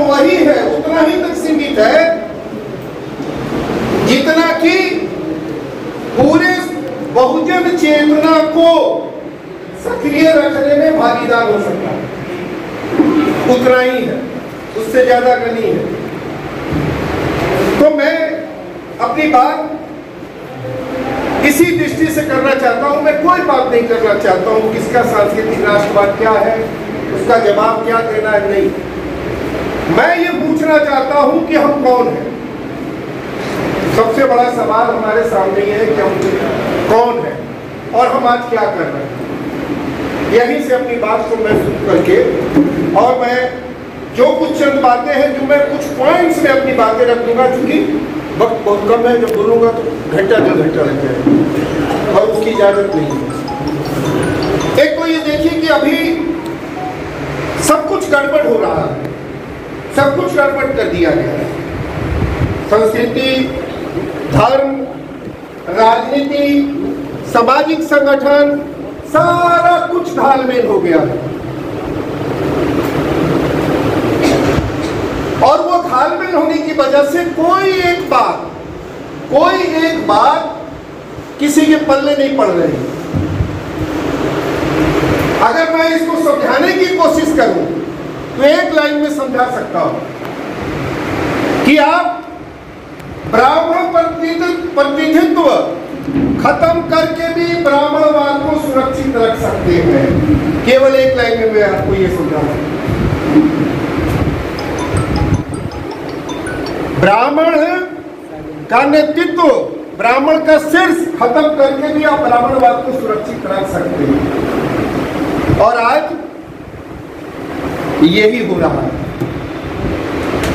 वही है, उतना ही तक सीमित है जितना कि पूरे बहुजन चेतना को सक्रिय रखने में भागीदार हो सकता है, उतना ही है, उससे ज्यादा का नहीं है। तो मैं अपनी बात इसी दृष्टि से करना चाहता हूं। मैं कोई बात नहीं करना चाहता हूं किसका सांस्कृतिक राष्ट्रवाद क्या है, उसका जवाब क्या देना है, नहीं। मैं ये पूछना चाहता हूं कि हम कौन हैं। सबसे बड़ा सवाल हमारे सामने ये है कि हम कौन हैं और हम आज क्या कर रहे हैं। यहीं से अपनी बात को मैं शुरू करके, और मैं जो कुछ चंद बातें हैं, जो मैं कुछ पॉइंट्स में अपनी बातें रख दूंगा, क्योंकि वक्त बहुत कम है, जब बोलूंगा तो घंटा 2 घंटा लग जाएगा और उसकी इजाजत नहीं है। एक तो ये देखिए कि अभी सब कुछ गड़बड़ हो रहा है, सब कुछ गड़बड़ कर दिया गया है। संस्कृति, धर्म, राजनीति, सामाजिक संगठन, सारा कुछ घालमेल हो गया है। और वो घालमेल होने की वजह से कोई एक बात किसी के पल्ले नहीं पड़ रही। अगर मैं इसको समझाने की कोशिश करूं तो एक लाइन में समझा सकता हूं कि आप ब्राह्मण प्रतिनिधित्व खत्म करके भी ब्राह्मणवाद को सुरक्षित रख सकते हैं। केवल एक लाइन में मैं आपको ये समझाऊंगा। ब्राह्मण का नेतृत्व, ब्राह्मण का शीर्ष खत्म करके भी आप ब्राह्मणवाद को सुरक्षित रख सकते हैं। और आज यही हो रहा है।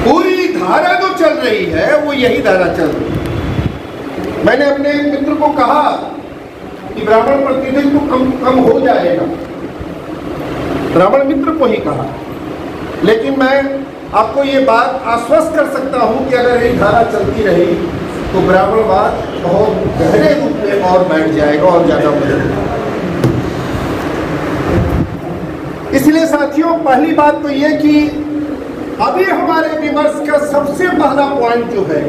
पूरी धारा जो चल रही है वो यही धारा चल रही है। मैंने अपने मित्र को कहा कि ब्राह्मण प्रतिनिधित्व कम हो जाएगा, ब्राह्मण मित्र को ही कहा, लेकिन मैं आपको ये बात आश्वस्त कर सकता हूं कि अगर ये धारा चलती रही तो ब्राह्मणवाद बहुत गहरे रूप में और बैठ जाएगा और ज्यादा बढ़ेगा। इसलिए साथियों, पहली बात तो ये कि अभी हमारे विमर्श का सबसे पहला पॉइंट जो है,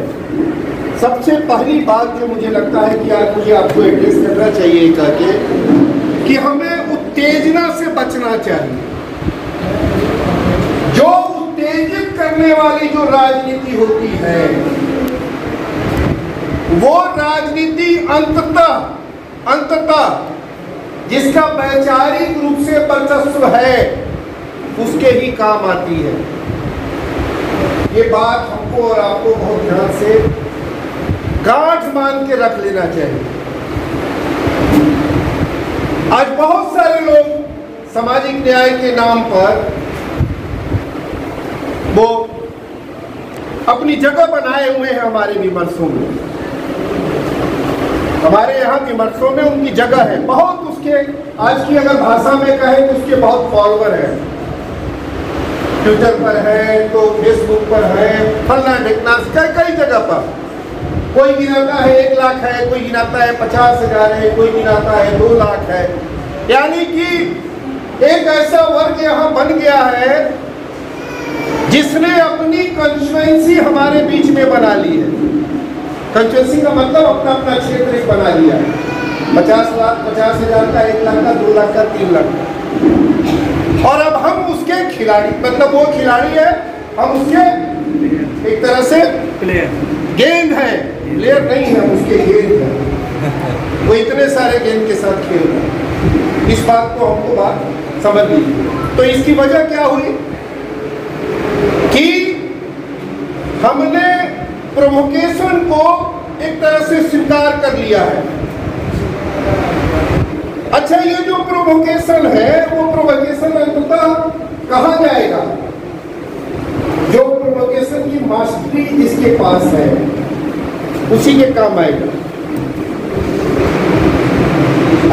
सबसे पहली बात जो मुझे लगता है कि आज मुझे आपको एड्रेस करना चाहिए करके, कि हमें उत्तेजना से बचना चाहिए। जो उत्तेजित करने वाली जो राजनीति होती है, वो राजनीति अंततः जिसका वैचारिक रूप से वर्चस्व है उसके ही काम आती है। ये बात हमको और आपको बहुत ध्यान से गांठ मान के रख लेना चाहिए। आज बहुत सारे लोग सामाजिक न्याय के नाम पर वो अपनी जगह बनाए हुए हैं हमारे विमर्शों में। हमारे यहाँ विमर्शों में उनकी जगह है बहुत। उसके आज की अगर भाषा में कहें तो उसके बहुत फॉलोअर हैं, ट्विटर पर है तो फेसबुक पर है, फलना ढिकना कई जगह पर। कोई गिनाता है 1 लाख है, कोई गिनाता है 50,000 है, कोई गिनाता है 2 लाख है। यानी कि एक ऐसा वर्ग यहाँ बन गया है जिसने अपनी कंस्टिट्यूएंसी हमारे बीच में बना ली है। कंस्टिट्यूएंसी का मतलब अपना अपना क्षेत्र एक बना लिया है। 50,000 का, 1 लाख का, 2 लाख का, 3 लाख का। और अब हम उसके खिलाड़ी, मतलब वो खिलाड़ी है, हम उसके एक तरह से गेंद है, प्लेयर नहीं है, हम उसके गेंद है। वो इतने सारे गेंद के साथ खेल रहे हैं। इस बात को हमको बात समझ लीजिए। तो इसकी वजह क्या हुई कि हमने प्रोवोकेशन को एक तरह से स्वीकार कर लिया है। अच्छा, ये जो प्रोवोकेशन है वो प्रोवोकेशन अंततः कहाँ जाएगा? जो प्रोवोकेशन की मास्टरी जिसके पास है उसी के काम आएगा।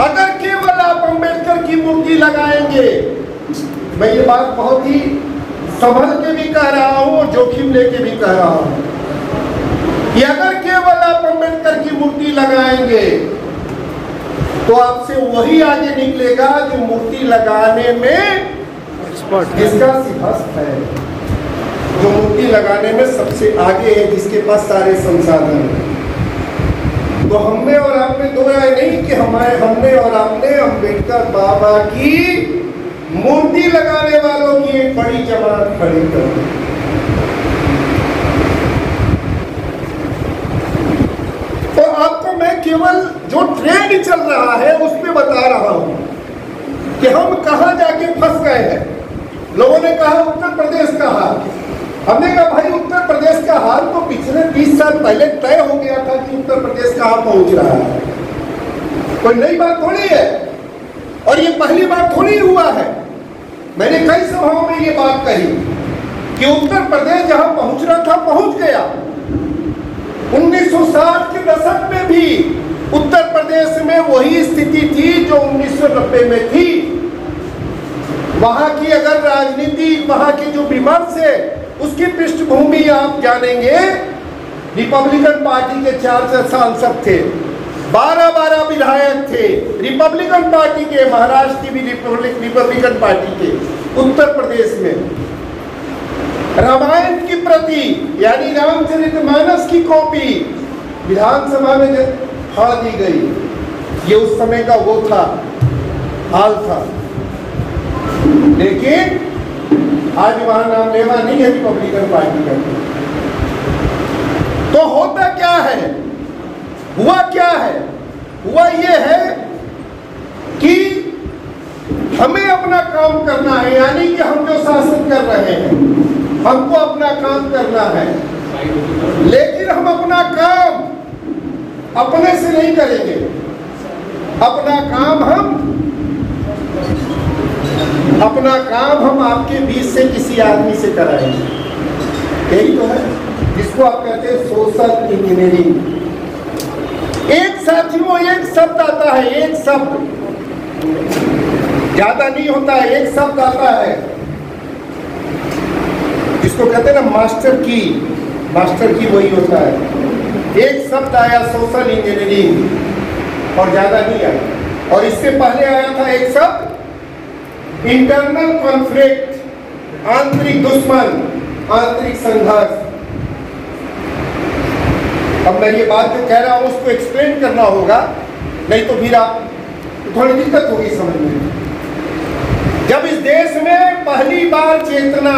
अगर केवल आप अंबेडकर की मूर्ति लगाएंगे, मैं ये बात बहुत ही संभल के भी कह रहा हूं और जोखिम लेके भी कह रहा हूं कि अगर केवल आप अंबेडकर की मूर्ति लगाएंगे तो आपसे वही आगे निकलेगा जो मूर्ति लगाने में जिसका सिद्धस्त है, जो मूर्ति लगाने में सबसे आगे है, जिसके पास सारे संसाधन हैं। तो हमने और आपने दो राय नहीं कि हमने और आपने अम्बेडकर बाबा की मूर्ति लगाने वालों की एक बड़ी जमात खड़ी कर दी। तो आपको मैं केवल जो ट्रेंड चल रहा है उस पर बता रहा हूं कि हम कहां जाके फंस गए हैं। लोगों ने कहा उत्तर प्रदेश का हाल, हमने कहा भाई उत्तर प्रदेश का हाल तो पिछले 20 साल पहले तय हो गया था कि उत्तर प्रदेश कहां पहुंच रहा है। कोई नई बात थोड़ी है और ये पहली बार थोड़ी हुआ है। मैंने कई सभाओं में ये बात कही कि उत्तर प्रदेश जहां पहुंच रहा था पहुंच गया। 1960 के दशक में भी उत्तर प्रदेश में वही स्थिति थी जो 1990 में थी। वहां की अगर राजनीति, वहां की जो विमर्श है, उसकी पृष्ठभूमि आप जानेंगे। रिपब्लिकन पार्टी के 4 सांसद थे, 12 विधायक थे रिपब्लिकन पार्टी के, महाराष्ट्र की भी रिपब्लिकन पार्टी के। उत्तर प्रदेश में रामायण की प्रति यानी रामचरितमानस की कॉपी विधानसभा में फाड़ दी गई। ये उस समय का वो था, हाल था। लेकिन आज वहां नाम लेवा नहीं है रिपब्लिकन पार्टी का। तो होता क्या है, हुआ क्या है? हुआ ये है कि हमें अपना काम करना है, यानी कि हम जो शासन कर रहे हैं हमको अपना काम करना है। लेकिन हम अपना काम अपने से नहीं करेंगे, अपना काम हम आपके बीच से किसी आदमी से कराएंगे। यही तो है जिसको आप कहते हैं सोशल इंजीनियरिंग। एक साथियों एक शब्द आता है, एक शब्द ज्यादा नहीं होता है, एक शब्द आता है जिसको कहते हैं ना मास्टर की वही होता है। एक शब्द आया सोशल इंजीनियरिंग और ज्यादा नहीं आया। और इससे पहले आया था एक शब्द इंटरनल कॉन्फ्लिक्ट, आंतरिक दुश्मन, आंतरिक संघर्ष। अब मैं ये बात जो कह रहा हूं उसको एक्सप्लेन करना होगा, नहीं तो फिर आप थोड़ी दिक्कत होगी समझने में। जब इस देश में पहली बार चेतना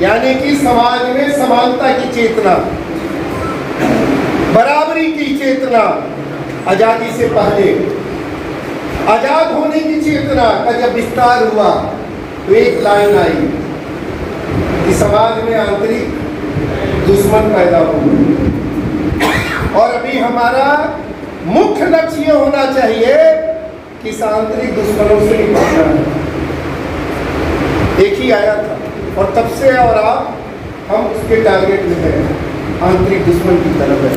यानी कि समाज में समानता की चेतना, बराबरी की चेतना, आजादी से पहले आजाद होने की चेतना का जब विस्तार हुआ तो एक लाइन आई कि समाज में आंतरिक दुश्मन पैदा हो गए। और अभी हमारा मुख्य लक्ष्य ये होना चाहिए कि इस आंतरिक दुश्मनों से निपटना है। एक ही आया था और तब से और आप हम उसके टारगेट में हैं, आंतरिक दुश्मन की तरफ है।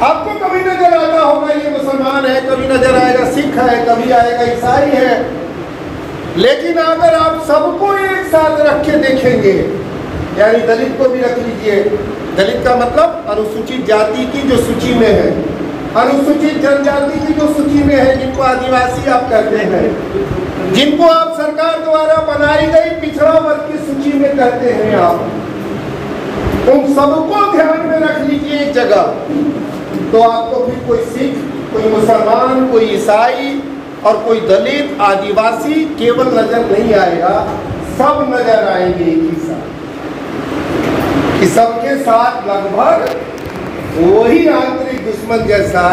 आपको कभी नजर आता होगा ये मुसलमान है, कभी नजर आएगा सिख है, कभी आएगा ईसाई है। लेकिन अगर आप सबको एक साथ रख के देखेंगे, यानी दलित को भी रख लीजिए, दलित का मतलब अनुसूचित जाति की जो सूची में है, अनुसूचित जनजाति की जो सूची में है, जिनको आदिवासी आप कहते हैं, जिनको आप सरकार द्वारा बनाई गई पिछड़ा वर्ग की सूची में कहते हैं आप, उन सबको ध्यान में रख लीजिए एक जगह, तो आपको फिर कोई सिख, कोई मुसलमान, कोई ईसाई और कोई दलित, आदिवासी केवल नजर नहीं आएगा, सब नजर आएंगे एक ही साथ। कि सबके साथ लगभग वही आंतरिक दुश्मन जैसा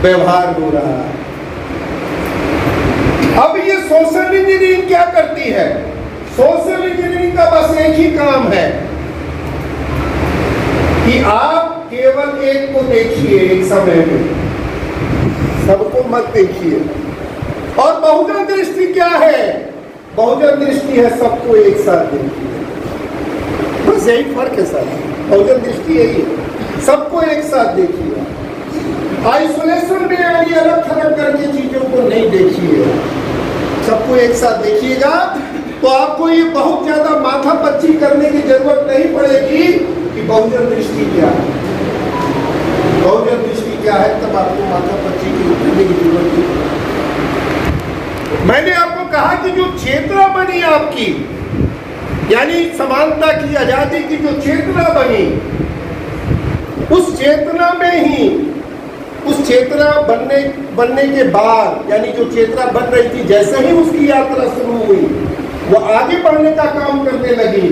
व्यवहार हो रहा है। अब ये सोशल इंजीनियरिंग क्या करती है? सोशल इंजीनियरिंग का बस एक ही काम है कि आप केवल एक को देखिए एक समय में, सबको मत देखिए। और बहुजन दृष्टि क्या है? बहुजन दृष्टि है सबको एक साथ देखिए, बस यही फर्क है सर। बहुजन दृष्टि यही है, सबको एक साथ देखिए, आइसोलेशन में यानी अलग थलग करके चीजों को नहीं देखिए, सबको एक साथ देखिएगा। तो आपको ये बहुत ज्यादा माथा पच्ची करने की जरूरत नहीं पड़ेगी कि बहुजन दृष्टि क्या है, बहुजन दृष्टि क्या है, तब आपको माथा पच्ची करने की जरूरत नहीं। मैंने आपको कहा कि जो चेतना बनी आपकी यानी समानता की, आजादी की जो चेतना बनी, उस चेतना में ही, उस चेतना बनने के बाद, यानी जो चेतना बन रही थी, जैसे ही उसकी यात्रा शुरू हुई, वो आगे बढ़ने का काम करने लगी।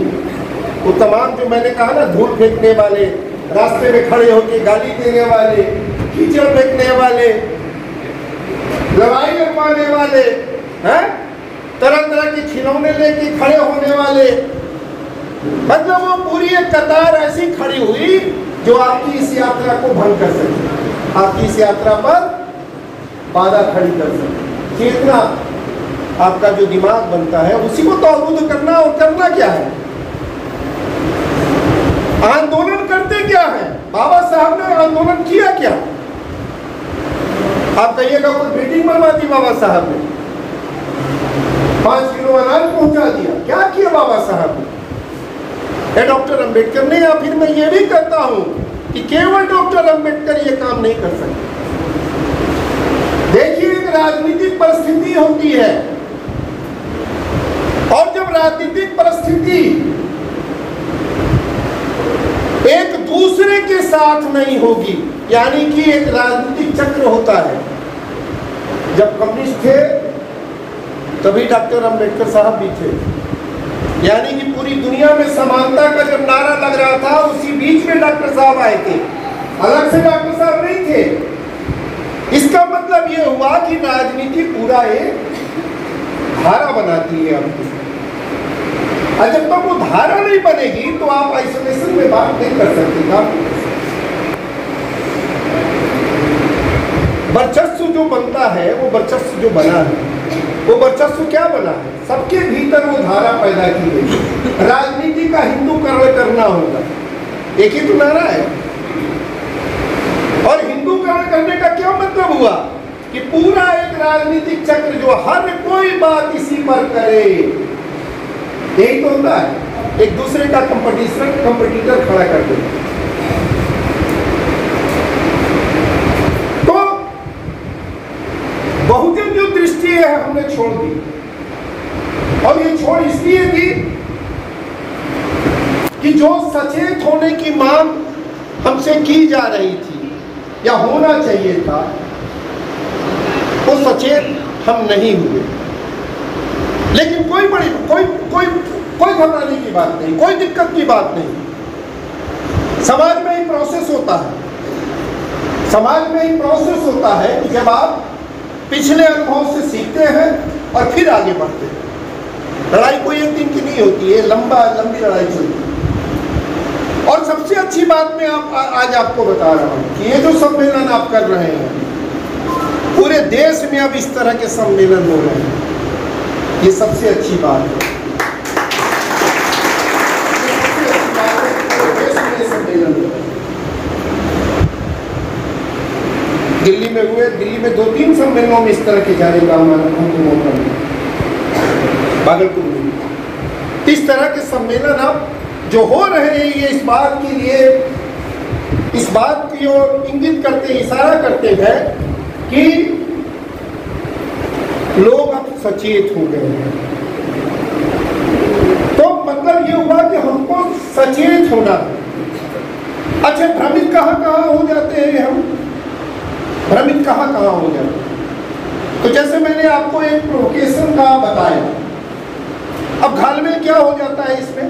वो तमाम जो मैंने कहा ना, धूल फेंकने वाले, रास्ते में खड़े होकर गाली देने वाले, कीचड़ फेंकने वाले, लड़ाई लगवाने वाले, हैं, तरह तरह के खिलौने लेके खड़े होने वाले, मतलब वो पूरी एक कतार ऐसी खड़ी हुई जो आपकी इस यात्रा को भंग कर सके, आपकी इस यात्रा पर बाधा खड़ी कर सके। चेतना, आपका जो दिमाग बनता है, उसी को तौबूद करना। और करना क्या है? आंदोलन करते क्या है? बाबा साहब ने आंदोलन किया क्या? आप कहिएगा कोई मीटिंग बनवा दी बाबा साहब ने, 5 किलो अनाज पहुंचा दिया, क्या किया बाबा साहब ने? डॉक्टर अंबेडकर ने, या फिर मैं ये भी कहता हूं कि केवल डॉक्टर अंबेडकर ये काम नहीं कर सकते। देखिए, एक राजनीतिक परिस्थिति होती है, और जब राजनीतिक परिस्थिति एक दूसरे के साथ नहीं होगी, यानी कि एक राजनीतिक चक्र होता है। जब कम्युनिस्ट थे तभी डॉक्टर अंबेडकर साहब भी थे, यानी कि पूरी दुनिया में समानता का जब नारा लग रहा था, उसी बीच में डॉक्टर साहब आए थे, अलग से डॉक्टर साहब नहीं थे। इसका मतलब यह हुआ कि राजनीति पूरा एक धारा बनाती है आपको, और जब तक वो धारा नहीं बनेगी तो आप आइसोलेशन में बात नहीं कर सकते। वर्चस्व जो बनता है, वो वर्चस्व जो बना है, वो वर्चस्व क्या बना है? सबके भीतर वो धारा पैदा की गई। राजनीति का हिंदूकरण करना होगा, एक ही तो नारा है। और हिंदूकरण करने का क्या मतलब हुआ कि पूरा एक राजनीतिक चक्र जो हर कोई बात इसी पर करे, यही तो होता है। एक दूसरे का कंपटीटर खड़ा कर दे। तो बहुजन जो दृष्टि है हमने छोड़ दी, और ये छोड़ इसलिए दी कि जो सचेत होने की मांग हमसे की जा रही थी या होना चाहिए था, वो सचेत हम नहीं हुए। लेकिन कोई घबराने की बात नहीं, कोई दिक्कत की बात नहीं। समाज में एक प्रोसेस होता है, समाज में एक प्रोसेस होता है कि जब आप पिछले अनुभव से सीखते हैं और फिर आगे बढ़ते हैं। लड़ाई कोई एक दिन की नहीं होती है, लंबी लड़ाई चलती है। और सबसे अच्छी बात मैं आज आपको बता रहा हूँ कि ये जो सम्मेलन आप कर रहे हैं, पूरे देश में अब इस तरह के सम्मेलन हो रहे हैं, ये सबसे अच्छी बात है। दिल्ली में हुए, दिल्ली में 2-3 सम्मेलनों में इस तरह के जाने का हमको मौका मिला, भागलपुर में। इस तरह के सम्मेलन अब जो हो रहे हैं, ये इस बात के लिए, इस बात की ओर इंगित करते, इशारा करते हैं कि लोग अब सचेत हो गए हैं। तो मतलब ये हुआ कि हमको सचेत होना। अच्छा, भ्रमित कहाँ हो जाते हैं हम? भ्रमित कहाँ हो जाते हैं? तो जैसे मैंने आपको एक प्रोवोकेशन का बताया, अब घालमेल क्या हो जाता है इसमें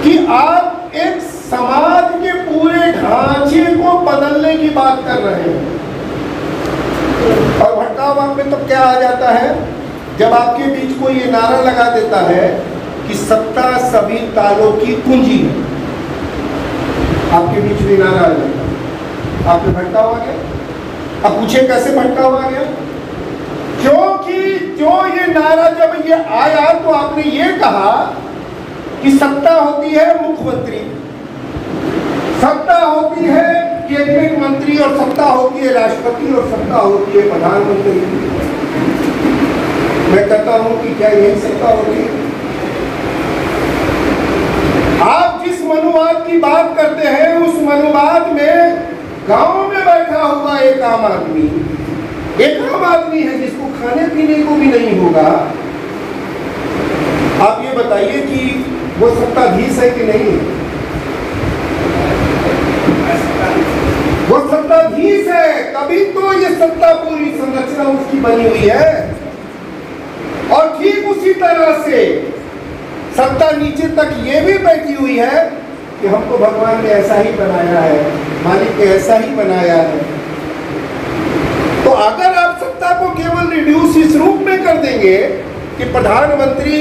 कि आप एक समाज के पूरे ढांचे को बदलने की बात कर रहे हैं। और भटकाव में तो क्या आ जाता है, जब आपके बीच कोई ये नारा लगा देता है कि सत्ता सभी तालों की कुंजी है, आपके बीच में नारा आ जाता है, आप पे भटकाव आ गया। अब पूछे कैसे भटकाव आ गया? क्योंकि जो ये नारा जब ये आया तो आपने ये कहा कि सत्ता होती है मुख्यमंत्री, सत्ता होती है कैबिनेट मंत्री, और सत्ता होती है राष्ट्रपति, और सत्ता होती है प्रधानमंत्री। मैं कहता हूं कि क्या यही सत्ता होती है? आप जिस मनुवाद की बात करते हैं, उस मनुवाद में गांव में बैठा हुआ एक आम आदमी है जिसको खाने पीने को भी नहीं होगा, आप ये बताइए कि वो सत्ताधीश है कि नहीं है? वो सत्ताधीश है, तभी तो ये सत्ता पूरी संरचना उसकी बनी हुई है। और ठीक उसी तरह से सत्ता नीचे तक ये भी बैठी हुई है कि हमको भगवान ने ऐसा ही बनाया है, मालिक ने ऐसा ही बनाया है। तो अगर आप सत्ता को केवल रिड्यूस इस रूप में कर देंगे कि प्रधानमंत्री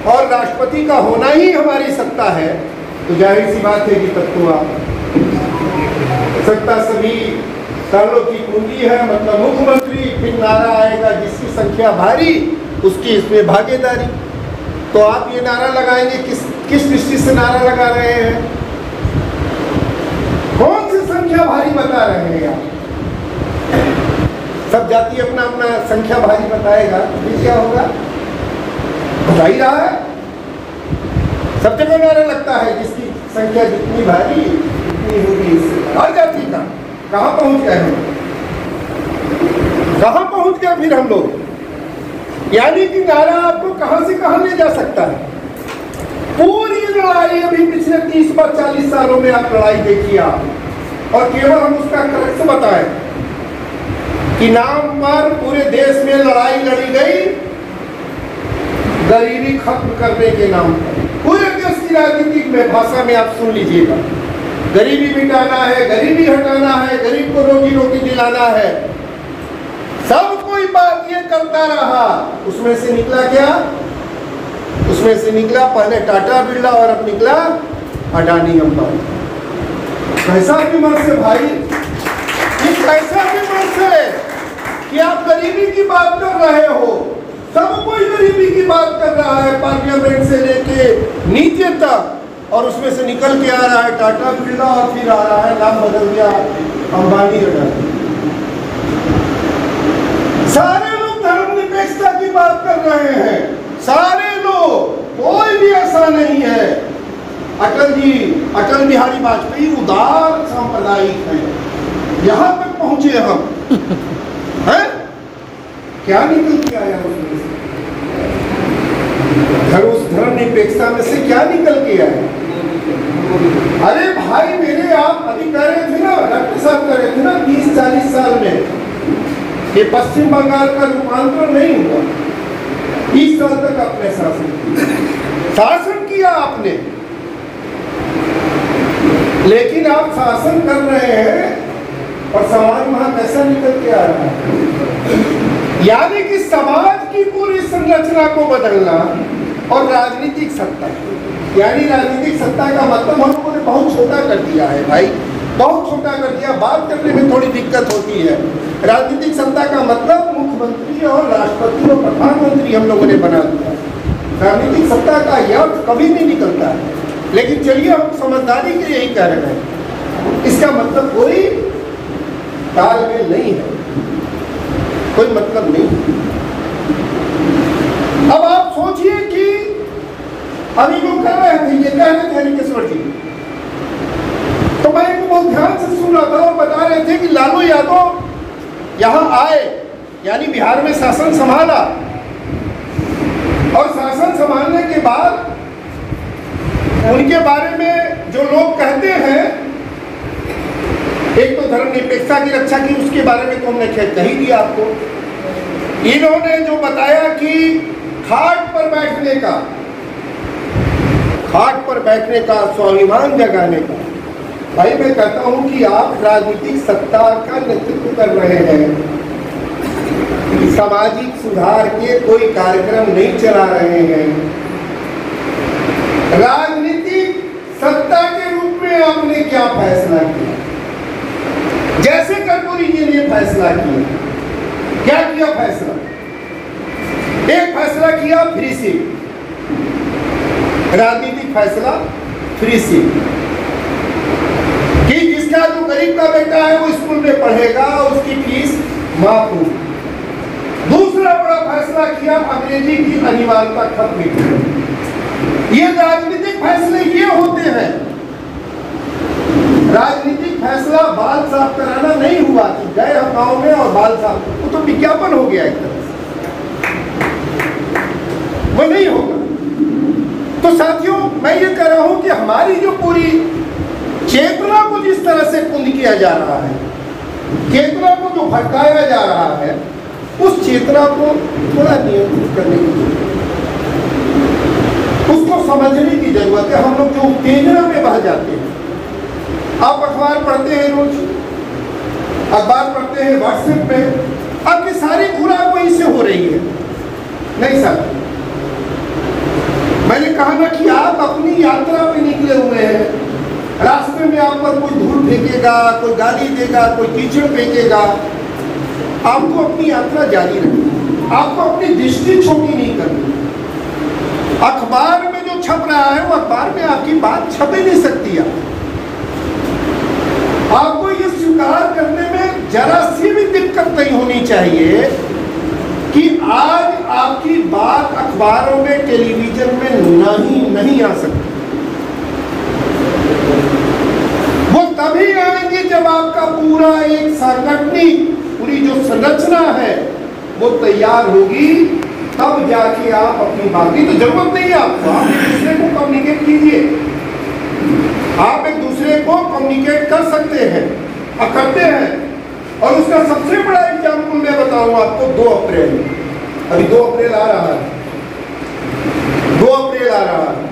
और राष्ट्रपति का होना ही हमारी सत्ता है, तो जाहिर सी बात है कि तब तो आप सत्ता सभी सालों की कुंजी है, मतलब मुख्यमंत्री, फिर नारा आएगा जिसकी संख्या भारी उसकी इसमें भागीदारी। तो आप ये नारा लगाएंगे, किस दृष्टि से नारा लगा रहे हैं? कौन सी संख्या भारी बता रहे हैं आप? सब जाति अपना अपना संख्या भारी बताएगा, फिर क्या होगा? बता ही रहा है, सब जगह नारा लगता है जिसकी संख्या जितनी भारी उतनी होगी। हर जाति का कहाँ पहुंच गए हम? कहाँ पहुंच गए फिर हम लोग? यानी कि नारा आपको कहां से कहां ले जा सकता है। पूरी लड़ाई अभी पिछले 30-40 सालों में आप लड़ाई देखिए आप, और केवल हम उसका करेक्ट बताएं कि नाम पर पूरे देश में लड़ाई लड़ी गई गरीबी खत्म करने के नाम पर। पूरे देश की राजनीतिक में भाषा में आप सुन लीजिएगा, गरीबी मिटाना है, गरीबी हटाना है, गरीब को रोजी रोटी दिलाना है, सब कोई बात ये करता रहा। उसमें से निकला क्या? उसमें से निकला पहले टाटा बिरला और अब निकला अडानी अंबानी। कैसा विमर्श है भाई, ये कैसा विमर्श है कि आप गरीबी की बात कर रहे हो। सब कोई गरीबी की बात कर रहा है, पार्लियामेंट से लेके नीचे तक, और उसमें से निकल के आ रहा है टाटा बिरला और फिर आ रहा है नाम बदल गया अंबानी अडानी। सारे लोग धर्मनिरपेक्षता की बात कर रहे हैं, सारे लोग, कोई भी ऐसा नहीं है। अटल बिहारी वाजपेयी उदार सांप्रदायिक हैं, यहां तक पहुंचे हम हैं? क्या निकल के आया उसमें से? उस धर्मनिरपेक्षता में से क्या निकल के आया? अरे भाई मेरे, आप अभी कह रहे थे ना, डॉक्टर साहब कह रहे थे ना 30-40 साल में ये पश्चिम बंगाल का रूपांतरण नहीं हुआ। 20 साल तक आपने शासन किया आपने, लेकिन आप शासन कर रहे हैं और समाज वहां कैसा निकल के आ रहा है। यानी कि समाज की पूरी संरचना को बदलना और राजनीतिक सत्ता, यानी राजनीतिक सत्ता का मतलब हम लोगों ने बहुत छोटा कर दिया है भाई, बहुत छोटा कर दिया। बात करने में थोड़ी दिक्कत होती है। राजनीतिक सत्ता का मतलब मुख्यमंत्री और राष्ट्रपति और प्रधानमंत्री हम लोगों ने बना दिया। राजनीतिक सत्ता का यह कभी नहीं निकलता है। लेकिन चलिए हम समझदारी के यही कह रहे हैं, इसका मतलब कोई तालमेल नहीं है, कोई मतलब नहीं। अब आप सोचिए कि अभी लोग कर रहे थे, ये कह रहे थे हरिकेश्वर जी, तो मैं इनको बहुत ध्यान से सुन रहा था और बता रहे थे कि लालू यादव यहां आए, यानी बिहार में शासन संभाला, और शासन संभालने के बाद उनके बारे में जो लोग कहते हैं, एक तो धर्मनिरपेक्षता की रक्षा की, उसके बारे में तो हमने कह ही दिया आपको। इन्होंने जो बताया कि खाट पर बैठने का स्वाभिमान जगाने का, भाई मैं कहता हूं कि आप राजनीतिक सत्ता का नेतृत्व कर रहे हैं, सामाजिक सुधार के कोई कार्यक्रम नहीं चला रहे हैं। राजनीतिक सत्ता के रूप में आपने क्या फैसला किया? जैसे कर्पूरी जी ने फैसला किया, क्या किया फैसला? एक फैसला किया फ्री सीट, राजनीतिक फैसला फ्री सीट, कि जिसका जो गरीब का बेटा है वो स्कूल में पढ़ेगा, उसकी फीस माफ होगी। दूसरा बड़ा फैसला किया अंग्रेजी की अनिवार्यता खत्म की। ये राजनीतिक फैसले ये होते हैं। राजनीतिक फैसला बाल साफ कराना नहीं हुआ कि गए हम गांव में और बाल साफ, वो तो विज्ञापन हो गया एक तरह से, वो नहीं होगा। तो साथियों, मैं ये कह रहा हूं कि हमारी जो पूरी चेतना को जिस तरह से कुंद किया जा रहा है, चेतना को जो भटकाया जा रहा है, उस चेतना को थोड़ा नियंत्रित करने की जरूरत है, उसको समझने की जरूरत है। हम लोग जो उत्तेजना में बह जाते हैं, आप अखबार पढ़ते हैं, रोज अखबार पढ़ते हैं, व्हाट्सएप पे आपकी सारी खुराक वहीं से हो रही है। नहीं सर, मैंने कहा ना कि आप अपनी यात्रा पे निकले हुए हैं, रास्ते में आप पर कोई धूल फेंकेगा, कोई गाली देगा, कोई कीचड़ फेंकेगा, आपको अपनी यात्रा जारी रखनी, आपको अपनी दृष्टि छोटी नहीं करनी। अखबार में जो छप रहा है वो अखबार में आपकी बात छप ही नहीं सकती है। आपको ये स्वीकार करने में जरा सी भी दिक्कत नहीं होनी चाहिए कि आज आपकी बात अखबारों में, टेलीविजन में नहीं आ सकती। वो तभी आएंगे जब आपका पूरा एक सांगठनिक, पूरी जो संरचना है वो तैयार होगी, तब जाके आप अपनी बात की। तो जरूरत नहीं है आपको, आप एक दूसरे को कम्युनिकेट कीजिए, आप एक दूसरे को कम्युनिकेट कर सकते हैं और करते हैं। और उसका सबसे बड़ा एग्जाम्पल मैं बताऊंगा आपको, 2 अप्रैल, अभी 2 अप्रैल आ रहा है, 2 अप्रैल आ रहा है।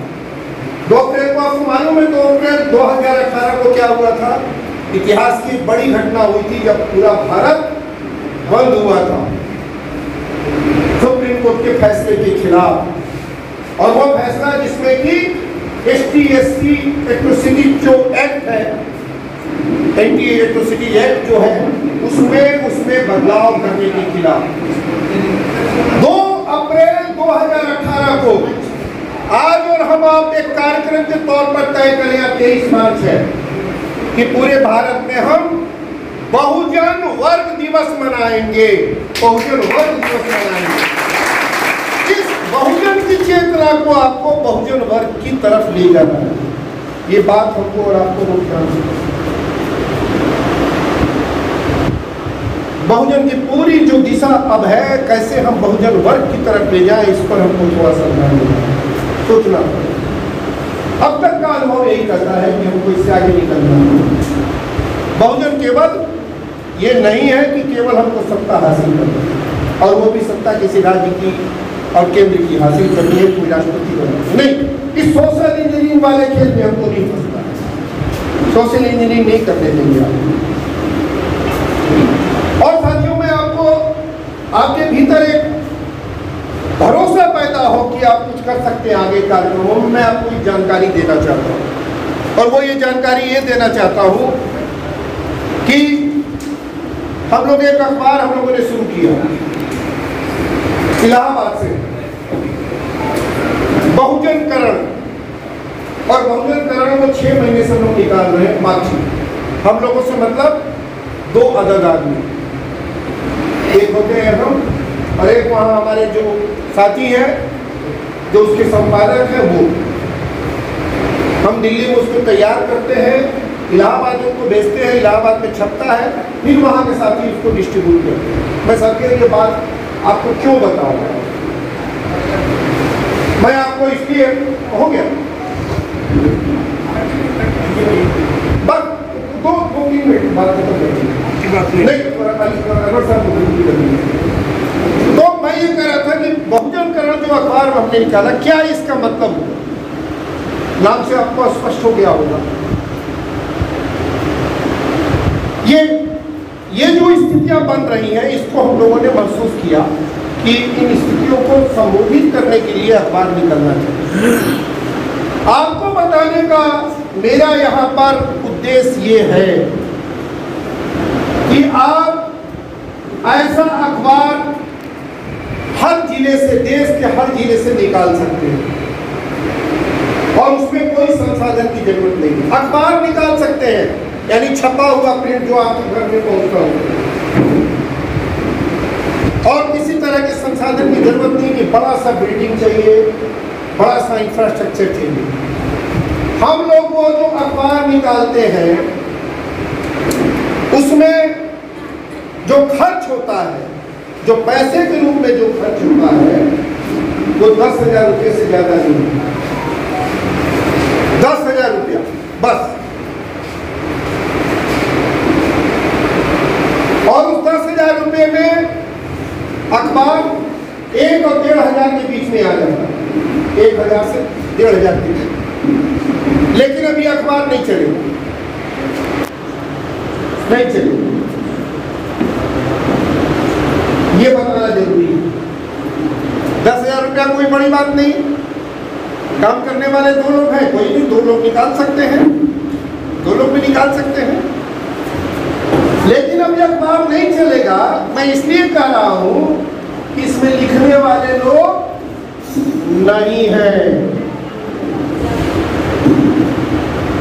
2 अप्रैल को आपको मालूम है 2 अप्रैल 2018 को क्या हुआ था? इतिहास की बड़ी घटना हुई थी जब पूरा भारत बंद हुआ था सुप्रीम कोर्ट के फैसले के खिलाफ। और वो फैसला जिसमें कि ST/SC एट्रोसिटी जो एक्ट है, एंटी एट्रोसिटी एक्ट जो है, उसमें बदलाव करने के खिलाफ 2 अप्रैल 2018 को आज और हम आप एक कार्यक्रम के तौर पर तय करें, 23 मार्च है, कि पूरे भारत में हम बहुजन वर्ग दिवस मनाएंगे, बहुजन वर्ग दिवस मनाएंगे। इस बहुजन की चेतना को आपको बहुजन वर्ग की तरफ ले जाना है। ये बात हमको और आपको बहुत ध्यान से, बहुजन की पूरी जो दिशा अब है, कैसे हम बहुजन वर्ग की तरफ ले जाएं, इस पर हमको थोड़ा सा ध्यान देना, सोचना। अब तक का अनुभव यही कहता है कि हमको इससे आगे निकलना है। बहुजन केवल ये नहीं है कि केवल हमको सत्ता हासिल करनी है, और वो भी सत्ता किसी राज्य की और केंद्र की हासिल करनी है, कोई राष्ट्रपति बनना नहीं। इस सोशल इंजीनियरिंग वाले खेल में हमको नहीं फंसना है, सोशल इंजीनियरिंग नहीं करने देंगे आप। और साथियों, मैं आपको आपके भीतर एक भरोसा पैदा हो कि आप कुछ कर सकते हैं आगे कार्यक्रमों में, मैं आपको एक जानकारी देना चाहता हूँ। और वो ये जानकारी ये देना चाहता हूँ कि हम लोग एक अखबार हम लोगों ने शुरू किया इलाहाबाद से, बहुजनकरण। और बहुजनकरण को 6 महीने से हम लोग निकाल रहे हैं मार्कशीट। हम लोगों से मतलब 2 अदद आदमी, एक होते हैं हम और एक वहाँ हमारे जो साथी हैं, जो उसके संपादक हैं, वो हम दिल्ली में उसको तैयार करते हैं, इलाहाबाद में उसको भेजते हैं, इलाहाबाद में छपता है, फिर वहाँ के साथी उसको डिस्ट्रीब्यूट करते हैं। मैं साथियों ये बात आपको क्यों बताऊंगा, मैं आपको इसलिए हो गया बस 2-3 मिनट बात खत्म नहीं, तो मैं ये कह रहा था कि बहुजनकरण जो अखबार में हमने निकाला, क्या इसका मतलब होगा? नाम से आपको स्पष्ट हो गया होगा। ये जो स्थितियां बन रही हैं, इसको हम लोगों ने महसूस किया कि इन स्थितियों को संबोधित करने के लिए अखबार निकलना चाहिए। आपको बताने का मेरा यहाँ पर उद्देश्य ये है कि आप ऐसा अखबार हर जिले से, देश के हर जिले से निकाल सकते हैं और उसमें कोई संसाधन की जरूरत नहीं है। अखबार निकाल सकते हैं, यानी छपा हुआ प्रिंट जो आपके घर में पहुंचता हो, और किसी तरह के संसाधन की जरूरत नहीं कि बड़ा सा बिल्डिंग चाहिए, बड़ा सा इंफ्रास्ट्रक्चर चाहिए। हम लोग वो जो अखबार निकालते हैं उसमें जो खर्च होता है, जो पैसे के रूप में जो खर्च होता है, वो 10,000 रुपये से ज़्यादा नहीं। 10,000 रुपया बस। और उस 10,000 रुपये में अखबार 1 और 1,500 के बीच में आ जाता है, 1,000 से 1,500 के बीच। लेकिन अभी अखबार नहीं चलेगा, नहीं चलेगा, ये बताना जरूरी है। 10,000 रुपया कोई बड़ी बात नहीं, काम करने वाले 2 लोग हैं, कोई भी 2 लोग निकाल सकते हैं, 2 लोग भी निकाल सकते हैं। लेकिन अब ये अखबार नहीं चलेगा, मैं इसलिए कह रहा हूं कि इसमें लिखने वाले लोग नहीं हैं,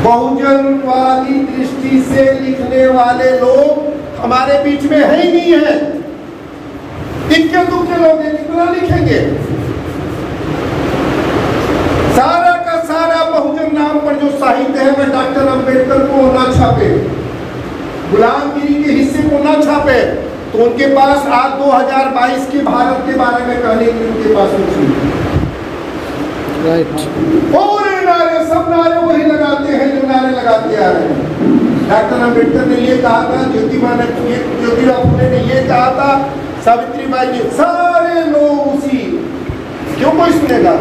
बहुजनवादी दृष्टि से लिखने वाले लोग हमारे बीच में है ही नहीं है। इक्के दुक्के लोग कितना लिखेंगे? सारा का सारा बहुजन नाम पर जो साहित्य है वह डॉक्टर अंबेडकर को ना छापे, गुलामगिरी के हिस्से को ना छापे, तो उनके पास आज 2022 के भारत के बारे में कहने के उनके पास कुछ नहीं। पूरे नारे, सब नारे वही लगाते हैं जो नारे लगाते आ रहे हैं। डॉक्टर अंबेडकर ने ये कहा था, ज्योतिबा फुले ने ये कहा था, सावित्रीबाई ने, सारे लोग उसी, क्यों कोई सुनेगा?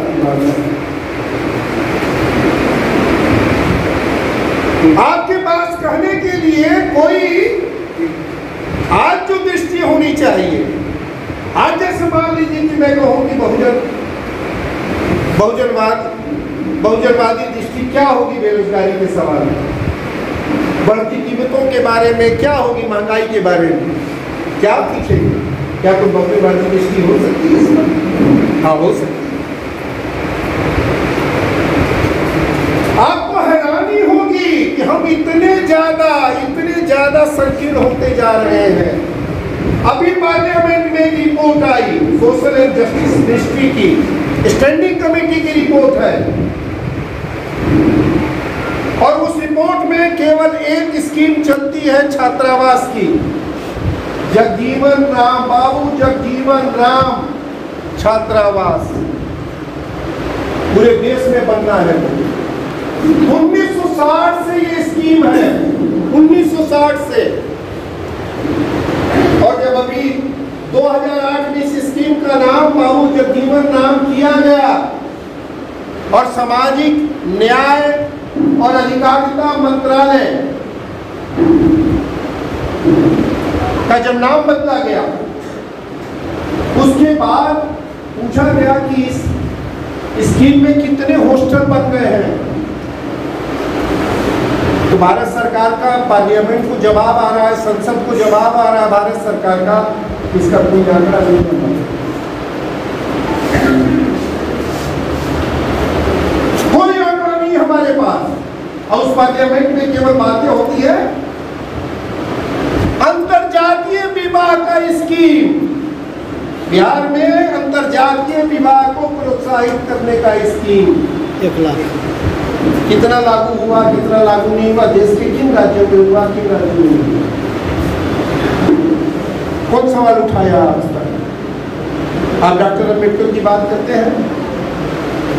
आपके पास कहने के लिए कोई आज जो दृष्टि होनी चाहिए, आज जैसे मान लीजिए कि मैं कहूं कि बहुजनवादी दृष्टि क्या होगी बेरोजगारी के सवाल में, बढ़ती कीमतों के बारे में क्या होगी, महंगाई के बारे में क्या पूछेंगे? क्या कोई बहुजनवादी दृष्टि हो सकती है इसमें? हाँ, हो सकती है। आपको हैरानी होगी कि हम इतने ज्यादा संकीर्ण होते जा रहे हैं। अभी पार्लियामेंट में report I, social and justice ministry की स्टैंडिंग कमेटी की रिपोर्ट है, और उस रिपोर्ट में केवल एक स्कीम चलती है छात्रावास की, जगजीवन राम, बाबू जगजीवन राम छात्रावास पूरे देश में बनना है। 1960 से ये स्कीम है, 1960 से, और जब अभी 2008 में इस स्कीम का नाम बाबू जगजीवन राम किया गया और सामाजिक न्याय और अधिकारिता मंत्रालय का जब नाम बदला गया, उसके बाद पूछा गया कि इस स्कीम में कितने हॉस्टल बन गए हैं, तो भारत सरकार का पार्लियामेंट को जवाब आ रहा है, संसद को जवाब आ रहा है भारत सरकार का, इसका कोई आंकड़ा नहीं बना। कोई आंकड़ा नहीं हमारे पास, और उस पार्लियामेंट में केवल बातें होती है अंतरजातीय विवाह का स्कीम, बिहार में अंतरजातीय विवाह को प्रोत्साहित करने का स्कीम 1 लाख कितना लागू हुआ, कितना लागू नहीं हुआ, देश के किन राज्यों में हुआ, किन राज्यों में हुआ, कौन सवाल उठाया आज तक? आप डॉक्टर अंबेडकर की बात करते हैं,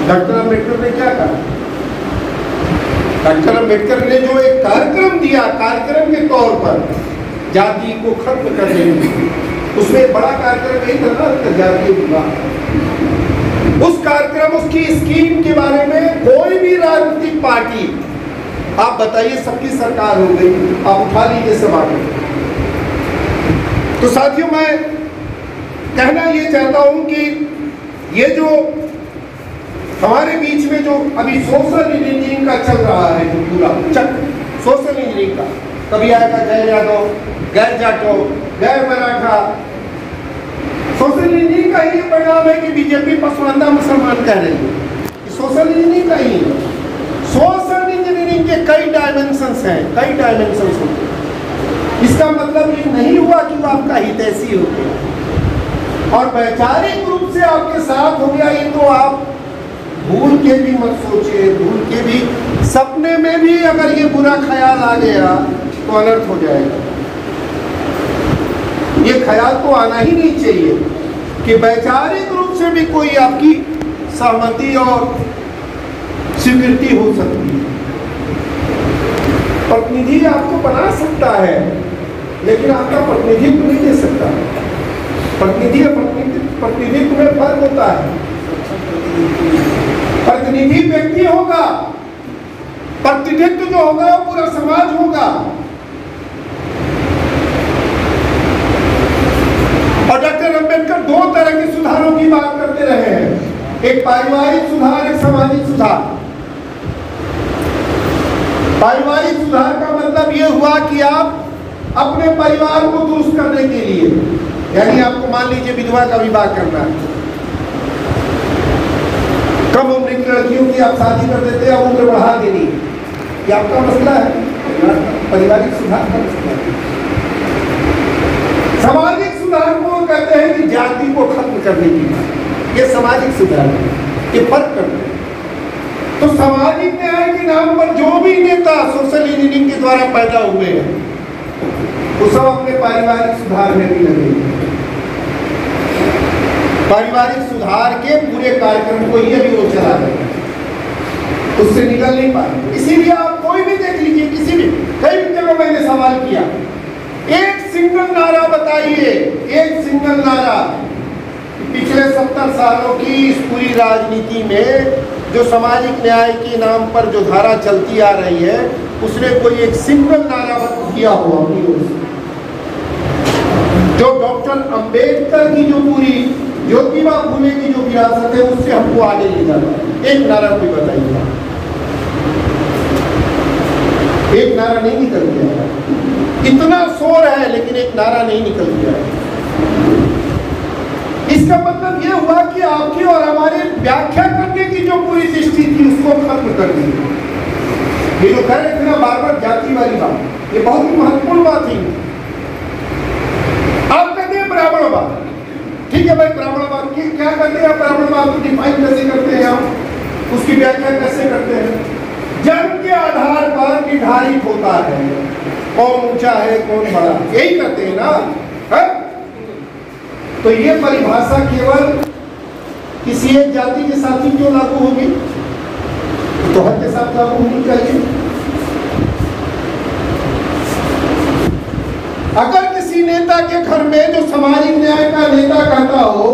डॉक्टर अंबेडकर ने क्या कहा? डॉक्टर अंबेडकर ने जो एक कार्यक्रम दिया, कार्यक्रम के तौर पर जाति को खत्म करने में, उसमें एक बड़ा कार्यक्रम यही था ना, अंतरजातीय विवाह। उस कार्यक्रम, उसकी स्कीम के बारे में कोई भी राजनीतिक पार्टी, आप बताइए, सबकी सरकार हो गई, आप उठा लीजिए सवाल। तो साथियों, मैं कहना ये चाहता हूं कि ये जो हमारे बीच में जो अभी सोशल इंजीनियरिंग का चल रहा है, जो पूरा चक्र सोशल इंजीनियरिंग का, कभी आएगा गैर यादव, गैर जाटव, गैर मराठा, सोशल इंजीनियरिंग का ही परिणाम है कि बीजेपी पसमानदा मुसलमान कह रही है कि सोशल इंजीनियरिंग का ही। सोशल इंजीनियरिंग के कई डायमेंशंस हैं, कई डायमेंशंस होते हैं। इसका मतलब ये नहीं हुआ कि वो आपका हितैषी हो गया और वैचारिक रूप से आपके साथ हो गया, ये तो आप भूल के भी मत सोचिए, भूल के भी, सपने में भी अगर ये बुरा ख्याल आ गया तो अनर्थ हो जाएगा। ये ख्याल तो आना ही नहीं चाहिए कि वैचारिक रूप से भी कोई आपकी सहमति और स्वीकृति हो सकती है। सकता है, लेकिन आपका प्रतिनिधित्व नहीं दे सकता। प्रतिनिधित्व में फर्क होता है। प्रतिनिधि व्यक्ति होगा, प्रतिनिधित्व जो होगा वो पूरा समाज होगा। और डॉक्टर अंबेडकर दो तरह के सुधारों की बात करते रहे हैं, एक पारिवारिक सुधार, एक सामाजिक सुधार। पारिवारिक सुधार का मतलब यह हुआ कि आप अपने परिवार को दुरुस्त करने के लिए, यानी आपको मान लीजिए विधवा का विवाह करना है, कम उम्र की लड़कियों की आप शादी कर देते हैं, उम्र बढ़ा देनी, ये आपका मसला है, पारिवारिक सुधार का मसला है। सामाजिक सुधार को कहते हैं कि जाति को खत्म करने की, ये सामाजिक सुधार है, ये फर्क करते हैं। तो सामाजिक न्याय के नाम पर जो भी नेता सोशल इंजीनियरिंग के द्वारा पैदा हुए हैं, वो सब अपने पारिवारिक सुधार में भी लगे। पारिवारिक सुधार के पूरे कार्यक्रम को ये भी वो चला गया, उससे निकल नहीं पाए। इसीलिए आप कोई भी देख लीजिए, किसी भी कई जगह मैंने सवाल किया, एक सिंगल नारा बताइए, एक सिंगल नारा पिछले 70 सालों की इस पूरी राजनीति में जो सामाजिक न्याय के नाम पर जो धारा चलती आ रही है, उसने कोई एक सिंगल नारा किया हुआ अपनी ओर से। जो डॉक्टर अंबेडकर की जो पूरी ज्योतिबा फुले की जो विरासत है, उससे हमको आगे ले जाना है, एक नारा कोई बताइएगा। एक नारा नहीं निकल गया, इतना शोर है लेकिन एक नारा नहीं निकल गया। इसका मतलब यह हुआ कि आपकी और हमारे व्याख्या करने की जो पूरी दृष्टि थी उसको खत्म कर दी। ये जो कह रहे थे ना बार बार जाति वाली बात, ये बहुत ही महत्वपूर्ण बात थी। आप कहते हैं ब्राह्मणवाद, ठीक है भाई, ब्राह्मणवाद की क्या करते हैं आप? ब्राह्मणवाद को डिफाइन कैसे करते हैं आप? उसकी व्याख्या कैसे करते हैं? जन्म के आधार पर निर्धारित होता है कौन ऊंचा है कौन बड़ा, यही करते हैं ना, है? तो ये परिभाषा केवल किसी एक जाति के साथ ही क्यों लागू होगी? तो हर के साथ लागू होनी चाहिए। अगर किसी नेता के घर में जो सामाजिक न्याय का नेता कहता हो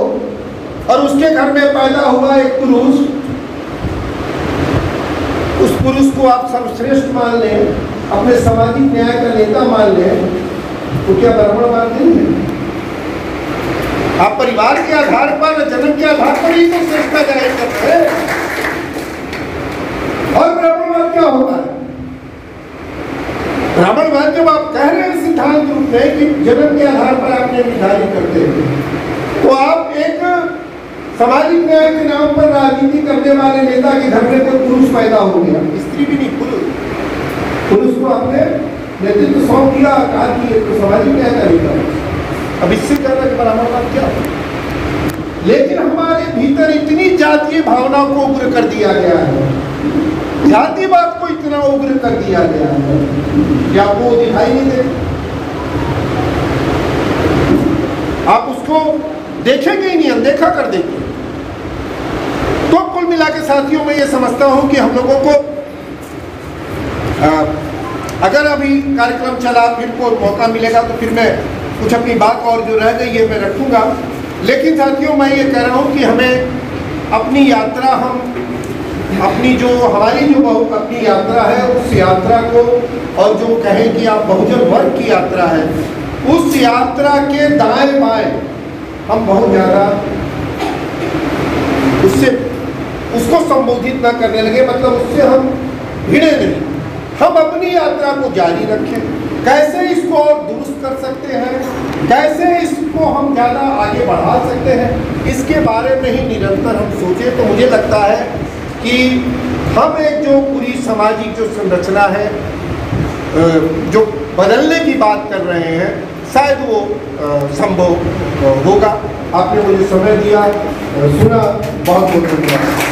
और उसके घर में पैदा हुआ एक पुरुष, उस पुरुष को आप सर्वश्रेष्ठ मान लें, अपने सामाजिक न्याय का नेता मान लें, तो क्या ब्राह्मणवाद नहीं है? आप परिवार के आधार पर, जन्म के आधार पर ही तो श्रेष्ठता जाहिर करते हैं। और ब्राह्मणवाद क्या होता है? ब्राह्मणवाद जब आप कह रहे हैं सिद्धांत रूप में कि जन्म के आधार पर आपने निर्धारित करते हैं, तो आप एक सामाजिक न्याय के नाम पर राजनीति करने वाले नेता के घर में कोई पुरुष पैदा हो गया, स्त्री भी नहीं, पुरुष को आपने नेतृत्व सौंप दिया, कहा कि तो सामाजिक न्याय का नेता है। अब इससे कहना कि ब्राह्मणवाद क्या है? लेकिन हमारे भीतर इतनी जातीय भावना को उग्र कर दिया गया है, जातिवाद को इतना उग्र कर दिया गया है कि आपको दिखाई नहीं दे, आप उसको देखेंगे ही नहीं, अनदेखा कर देंगे। तो कुल मिला के साथियों मैं ये समझता हूं कि हम लोगों को अगर अभी कार्यक्रम चला, फिर को मौका मिलेगा तो फिर मैं कुछ अपनी बात और जो रह गई है मैं रखूंगा। लेकिन साथियों मैं ये कह रहा हूं कि हमें अपनी यात्रा, हम अपनी जो हमारी जो अपनी यात्रा है, उस यात्रा को, और जो कहें कि आप बहुजन वर्ग की यात्रा है, उस यात्रा के दाएं बाएं हम बहुत ज़्यादा उसको संबोधित ना करने लगे, मतलब उससे हम भिड़े नहीं, हम अपनी यात्रा को जारी रखें। कैसे इसको और दुरुस्त कर सकते हैं, कैसे इसको हम ज़्यादा आगे बढ़ा सकते हैं, इसके बारे में ही निरंतर हम सोचें। तो मुझे लगता है कि हम एक जो पूरी सामाजिक जो संरचना है जो बदलने की बात कर रहे हैं, शायद वो संभव होगा। आपने मुझे समय दिया, सुना, बहुत बहुत धन्यवाद।